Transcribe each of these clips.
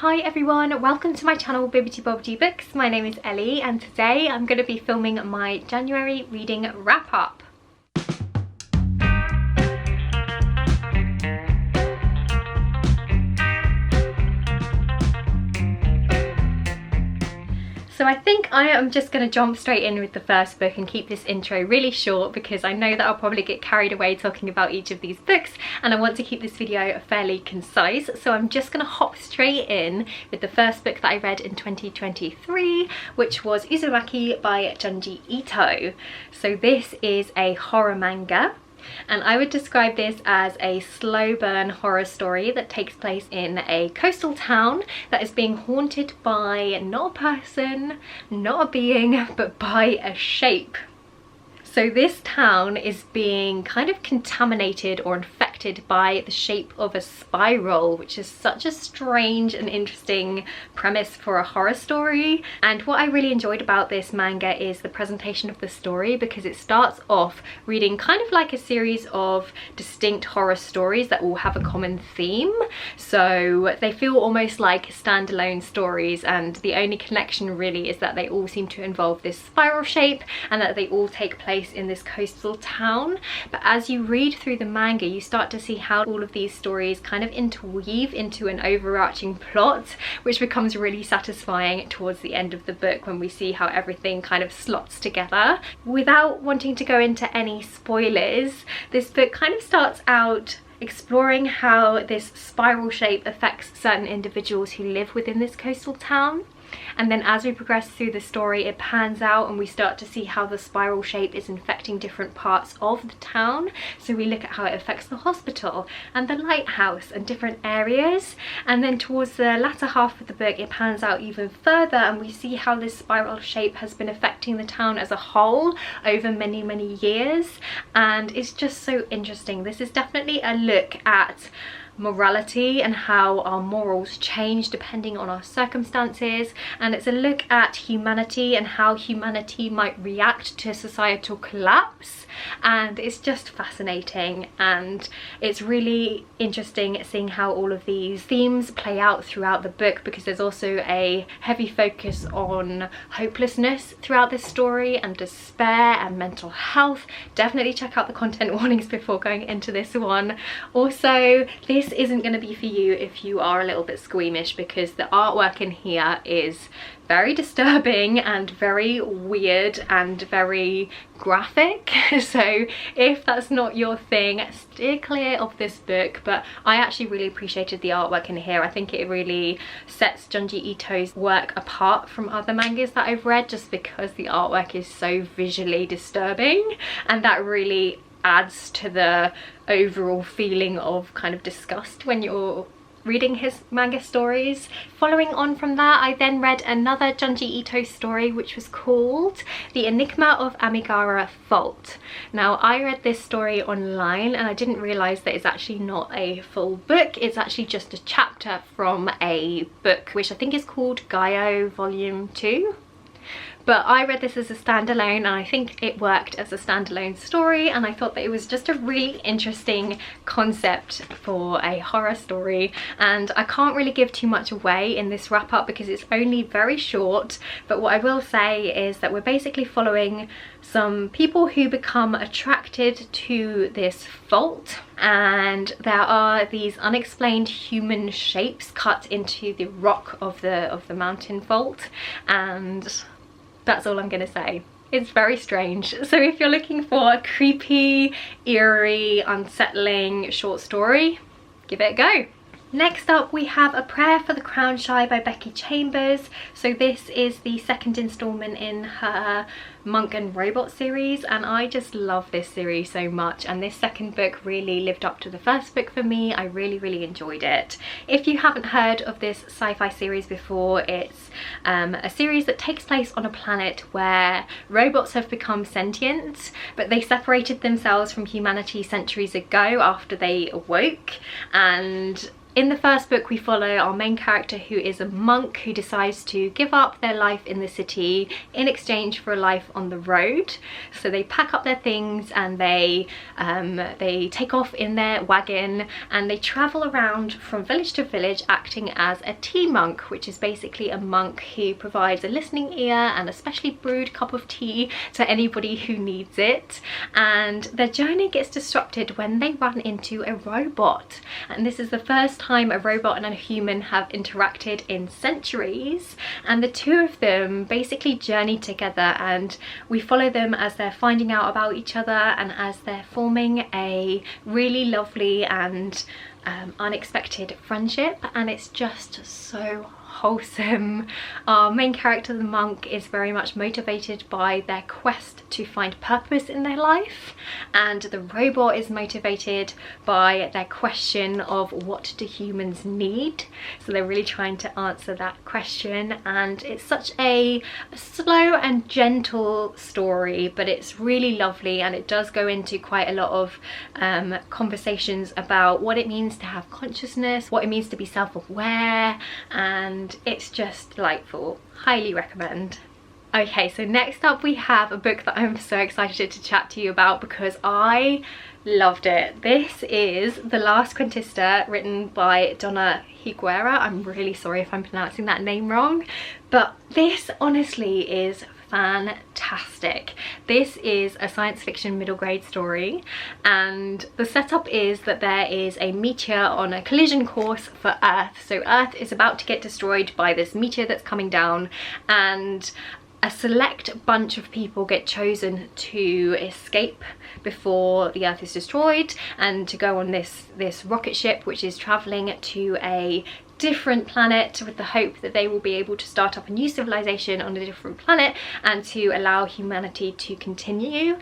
Hi everyone, welcome to my channel Bibbidi Bobbidi Books. My name is Ellie and today I'm going to be filming my January reading wrap up. So I think I am just going to jump straight in with the first book and keep this intro really short because I know that I'll probably get carried away talking about each of these books and I want to keep this video fairly concise. So I'm just going to hop straight in with the first book that I read in 2023, which was Uzumaki by Junji Ito. So this is a horror manga. And I would describe this as a slow burn horror story that takes place in a coastal town that is being haunted by not a person, not a being, but by a shape. So this town is being kind of contaminated or infected by the shape of a spiral, which is such a strange and interesting premise for a horror story. And what I really enjoyed about this manga is the presentation of the story, because it starts off reading kind of like a series of distinct horror stories that all have a common theme. So they feel almost like standalone stories, and the only connection really is that they all seem to involve this spiral shape and that they all take place in this coastal town. But as you read through the manga, you start to see how all of these stories kind of interweave into an overarching plot, which becomes really satisfying towards the end of the book when we see how everything kind of slots together. Without wanting to go into any spoilers, this book kind of starts out exploring how this spiral shape affects certain individuals who live within this coastal town. And then as we progress through the story, it pans out and we start to see how the spiral shape is infecting different parts of the town. So we look at how it affects the hospital and the lighthouse and different areas. And then towards the latter half of the book, it pans out even further and we see how this spiral shape has been affecting the town as a whole over many, many years. And it's just so interesting. This is definitely a look at morality and how our morals change depending on our circumstances, and it's a look at humanity and how humanity might react to societal collapse. And it's just fascinating, and it's really interesting seeing how all of these themes play out throughout the book, because there's also a heavy focus on hopelessness throughout this story and despair and mental health. Definitely check out the content warnings before going into this one. Also, this isn't going to be for you if you are a little bit squeamish, because the artwork in here is very disturbing and very weird and very graphic. So if that's not your thing, steer clear of this book. But I actually really appreciated the artwork in here. I think it really sets Junji Ito's work apart from other mangas that I've read, just because the artwork is so visually disturbing, and that really adds to the overall feeling of kind of disgust when you're reading his manga stories. Following on from that, I then read another Junji Ito story, which was called The Enigma of Amigara Fault. Now, I read this story online and I didn't realise that it's actually not a full book. It's actually just a chapter from a book which I think is called Gaio Volume 2. But I read this as a standalone and I think it worked as a standalone story, and I thought that it was just a really interesting concept for a horror story. And I can't really give too much away in this wrap up because it's only very short, but what I will say is that we're basically following some people who become attracted to this fault, and there are these unexplained human shapes cut into the rock of the mountain fault, and that's all I'm gonna say. It's very strange. So if you're looking for a creepy, eerie, unsettling short story, give it a go. Next up, we have A Prayer for the Crown Shy by Becky Chambers. So this is the second installment in her Monk and Robot series, and I just love this series so much, and this second book really lived up to the first book for me. I really enjoyed it. If you haven't heard of this sci-fi series before, it's a series that takes place on a planet where robots have become sentient, but they separated themselves from humanity centuries ago after they awoke, and In the first book we follow our main character, who is a monk who decides to give up their life in the city in exchange for a life on the road. So they pack up their things and they take off in their wagon and they travel around from village to village acting as a tea monk, which is basically a monk who provides a listening ear and a specially brewed cup of tea to anybody who needs it. And their journey gets disrupted when they run into a robot, and this is the first time a robot and a human have interacted in centuries, and the two of them basically journey together, and we follow them as they're finding out about each other and as they're forming a really lovely and unexpected friendship, and it's just so wholesome. Our main character, the monk, is very much motivated by their quest to find purpose in their life, and the robot is motivated by their question of what do humans need. So they're really trying to answer that question, and it's such a slow and gentle story, but it's really lovely, and it does go into quite a lot of conversations about what it means to have consciousness, what it means to be self-aware, and it's just delightful. Highly recommend. Okay, so next up we have a book that I'm so excited to chat to you about because I loved it. This is The Last Cuentista, written by Donna Higuera. I'm really sorry if I'm pronouncing that name wrong, but this honestly is fantastic. This is a science fiction middle grade story, and the setup is that there is a meteor on a collision course for Earth. So Earth is about to get destroyed by this meteor that's coming down, and a select bunch of people get chosen to escape before the Earth is destroyed and to go on this rocket ship which is traveling to a different planet with the hope that they will be able to start up a new civilization on a different planet and to allow humanity to continue.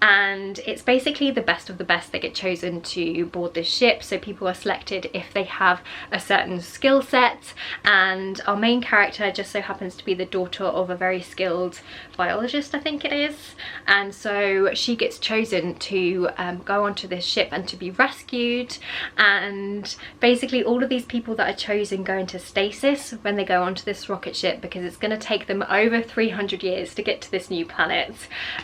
And it's basically the best of the best that get chosen to board this ship. So people are selected if they have a certain skill set, and our main character just so happens to be the daughter of a very skilled biologist, I think it is, and so she gets chosen to go onto this ship and to be rescued. And basically all of these people that are chosen go into stasis when they go onto this rocket ship, because it's going to take them over 300 years to get to this new planet.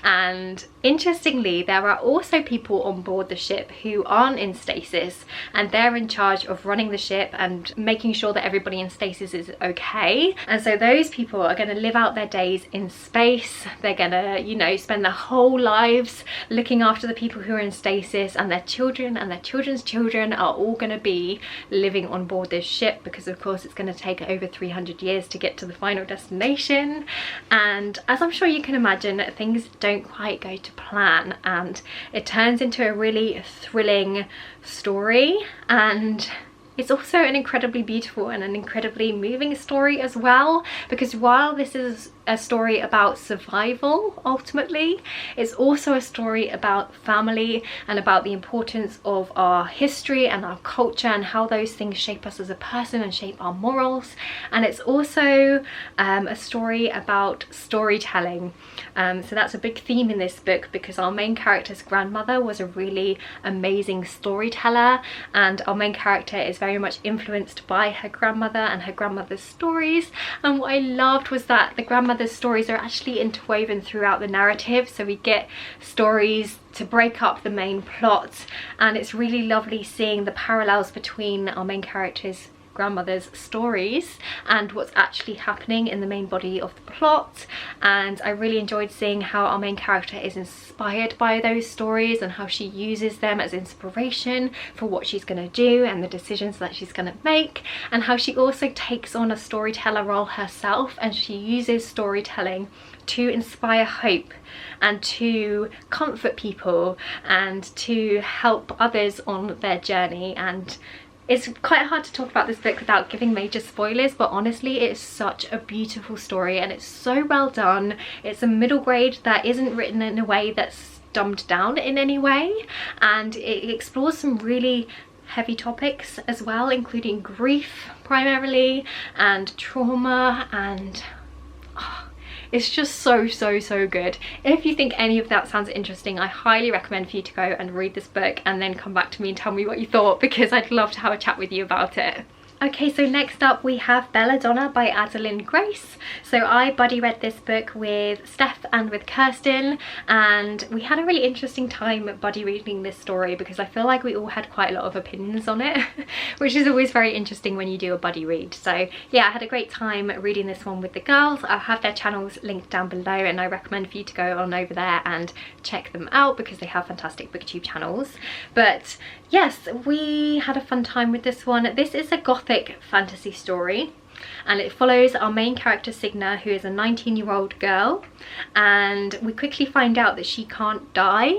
And interestingly, there are also people on board the ship who aren't in stasis, and they're in charge of running the ship and making sure that everybody in stasis is okay. And so those people are going to live out their days in space. They're going to, you know, spend their whole lives looking after the people who are in stasis, and their children and their children's children are all going to be living on board this ship, because of course it's going to take over 300 years to get to the final destination. And as I'm sure you can imagine, things don't quite go to plan, and it turns into a really thrilling story. And it's also an incredibly beautiful and an incredibly moving story as well, because while this is a story about survival, ultimately, it's also a story about family and about the importance of our history and our culture and how those things shape us as a person and shape our morals. And it's also a story about storytelling. So that's a big theme in this book, because our main character's grandmother was a really amazing storyteller, and our main character is very much influenced by her grandmother and her grandmother's stories. And what I loved was that the grandmother's stories are actually interwoven throughout the narrative, so we get stories to break up the main plot, and it's really lovely seeing the parallels between our main character's grandmother's stories and what's actually happening in the main body of the plot. And I really enjoyed seeing how our main character is inspired by those stories and how she uses them as inspiration for what she's going to do and the decisions that she's going to make, and how she also takes on a storyteller role herself, and she uses storytelling to inspire hope and to comfort people and to help others on their journey. And it's quite hard to talk about this book without giving major spoilers, but honestly it's such a beautiful story and it's so well done. It's a middle grade that isn't written in a way that's dumbed down in any way, and it explores some really heavy topics as well, including grief primarily and trauma, and It's just so good. If you think any of that sounds interesting, I highly recommend for you to go and read this book and then come back to me and tell me what you thought, because I'd love to have a chat with you about it. Okay, so next up we have Belladonna by Adeline Grace. So I buddy read this book with Steph and with Kirsten, and we had a really interesting time buddy reading this story because I feel like we all had quite a lot of opinions on it, which is always very interesting when you do a buddy read. So yeah, I had a great time reading this one with the girls. I'll have their channels linked down below, and I recommend for you to go on over there and check them out because they have fantastic booktube channels. But yes, we had a fun time with this one. This is a gothic fantasy story, and it follows our main character Signa, who is a 19-year-old girl, and we quickly find out that she can't die,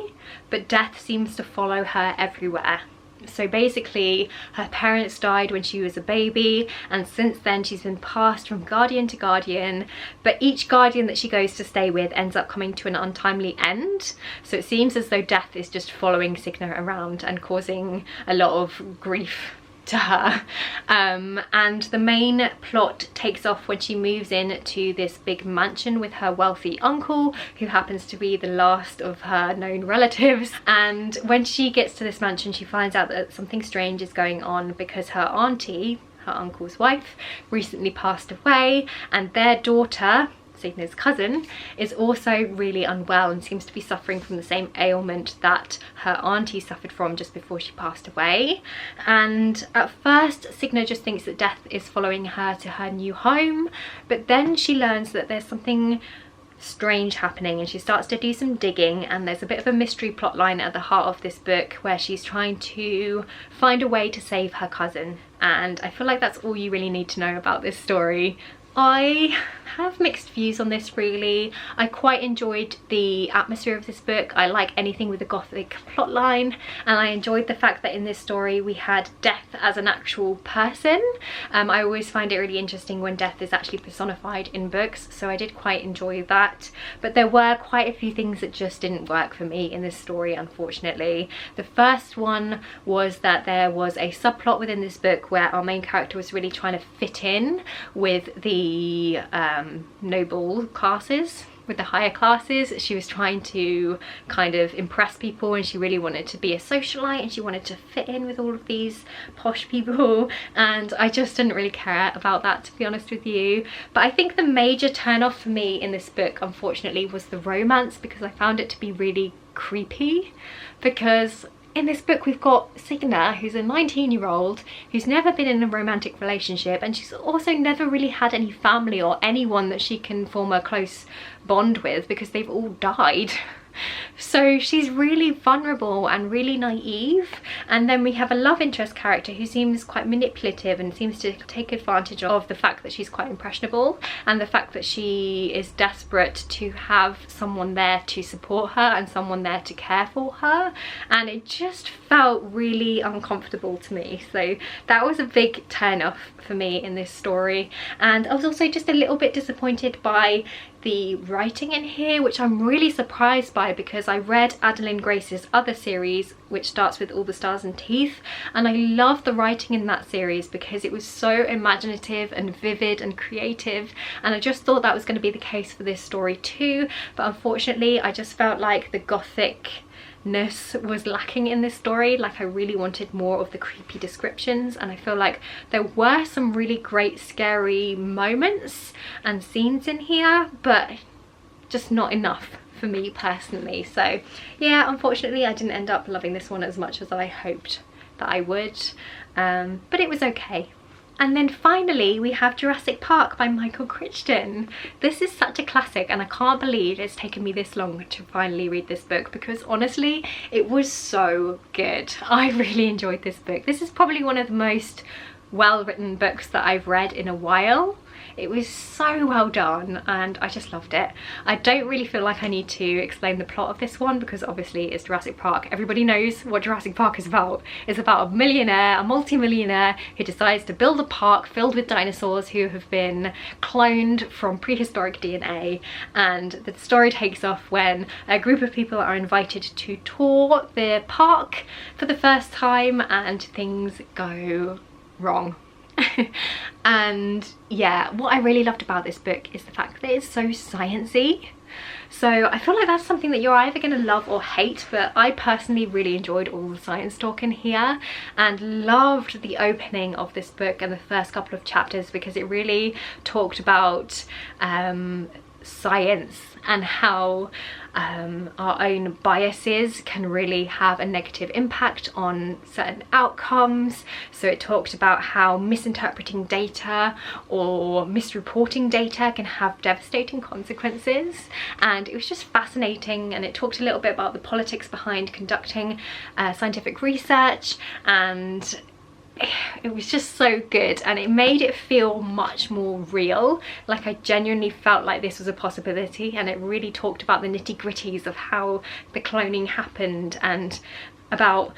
but death seems to follow her everywhere. So basically her parents died when she was a baby, and since then she's been passed from guardian to guardian, but each guardian that she goes to stay with ends up coming to an untimely end. So it seems as though death is just following Signa around and causing a lot of grief to her. And the main plot takes off when she moves in to this big mansion with her wealthy uncle, who happens to be the last of her known relatives. And when she gets to this mansion, she finds out that something strange is going on because her auntie, her uncle's wife, recently passed away, and their daughter, Signa's cousin, is also really unwell and seems to be suffering from the same ailment that her auntie suffered from just before she passed away. And at first Signa just thinks that death is following her to her new home, but then she learns that there's something strange happening, and she starts to do some digging, and there's a bit of a mystery plot line at the heart of this book where she's trying to find a way to save her cousin. And I feel like that's all you really need to know about this story. I have mixed views on this really. I quite enjoyed the atmosphere of this book. I like anything with a gothic plotline, and I enjoyed the fact that in this story we had death as an actual person. I always find it really interesting when death is actually personified in books, so I did quite enjoy that. But there were quite a few things that just didn't work for me in this story, unfortunately. The first one was that there was a subplot within this book where our main character was really trying to fit in with the noble classes, with the higher classes. She was trying to kind of impress people, and she really wanted to be a socialite, and she wanted to fit in with all of these posh people, and I just didn't really care about that, to be honest with you. But I think the major turn off for me in this book, unfortunately, was the romance, because I found it to be really creepy. Because in this book we've got Signa, who's a 19-year-old who's never been in a romantic relationship, and she's also never really had any family or anyone that she can form a close bond with because they've all died. So she's really vulnerable and really naive. And then we have a love interest character who seems quite manipulative and seems to take advantage of the fact that she's quite impressionable, and the fact that she is desperate to have someone there to support her and someone there to care for her, and it just felt really uncomfortable to me. So that was a big turn off for me in this story. And I was also just a little bit disappointed by the writing in here, which I'm really surprised by, because I read Adeline Grace's other series, which starts with All the Stars and Teeth, and I love the writing in that series because it was so imaginative and vivid and creative, and I just thought that was going to be the case for this story too. But unfortunately I just felt like the gothicness was lacking in this story. Like, I really wanted more of the creepy descriptions, and I feel like there were some really great scary moments and scenes in here, but just not enough for me personally. So yeah, unfortunately I didn't end up loving this one as much as I hoped that I would, but it was okay. And then finally we have Jurassic Park by Michael Crichton. This is such a classic, and I can't believe it's taken me this long to finally read this book, because honestly it was so good. I really enjoyed this book. This is probably one of the most well-written books that I've read in a while. It was so well done and I just loved it. I don't really feel like I need to explain the plot of this one, because obviously it's Jurassic Park. Everybody knows what Jurassic Park is about. It's about a millionaire, a multi-millionaire, who decides to build a park filled with dinosaurs who have been cloned from prehistoric DNA. And the story takes off when a group of people are invited to tour the park for the first time, and things go wrong. And yeah, what I really loved about this book is the fact that it's so sciencey. So I feel like that's something that you're either going to love or hate, but I personally really enjoyed all the science talk in here and loved the opening of this book and the first couple of chapters, because it really talked about science and how our own biases can really have a negative impact on certain outcomes. So it talked about how misinterpreting data or misreporting data can have devastating consequences, and it was just fascinating. And it talked a little bit about the politics behind conducting scientific research, and it was just so good, and it made it feel much more real. Like I genuinely felt like this was a possibility, and it really talked about the nitty-gritties of how the cloning happened and about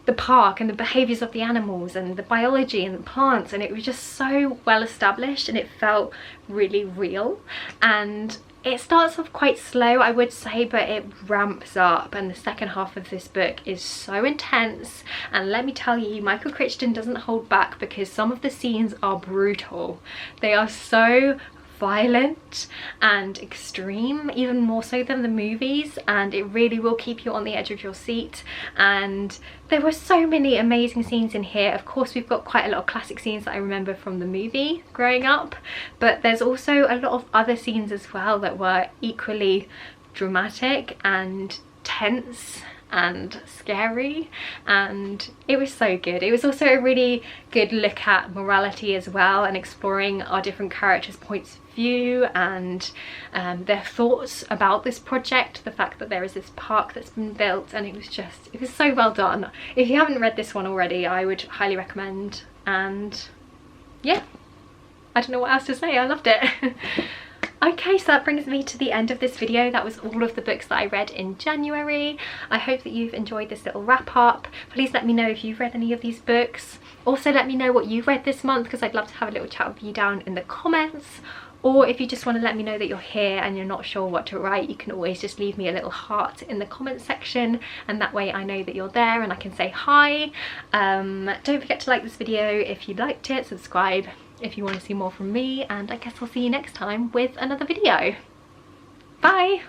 the park and the behaviours of the animals and the biology and the plants, and it was just so well established and it felt really real. And it starts off quite slow, I would say, but it ramps up, and the second half of this book is so intense. And let me tell you, Michael Crichton doesn't hold back, because some of the scenes are brutal. They are so violent and extreme, even more so than the movies, and it really will keep you on the edge of your seat. And there were so many amazing scenes in here. Of course, we've got quite a lot of classic scenes that I remember from the movie growing up, but there's also a lot of other scenes as well that were equally dramatic and tense and scary, and it was so good. It was also a really good look at morality as well, and exploring our different characters' points of view and their thoughts about this project, the fact that there is this park that's been built, and it was so well done. If you haven't read this one already, I would highly recommend. And yeah, I don't know what else to say, I loved it. Okay, so that brings me to the end of this video. That was all of the books that I read in January. I hope that you've enjoyed this little wrap up. Please let me know if you've read any of these books. Also let me know what you've read this month, because I'd love to have a little chat with you down in the comments. Or if you just want to let me know that you're here and you're not sure what to write, you can always just leave me a little heart in the comment section, and that way I know that you're there and I can say hi. Don't forget to like this video if you liked it, subscribe if you want to see more from me, and I guess I'll see you next time with another video. Bye!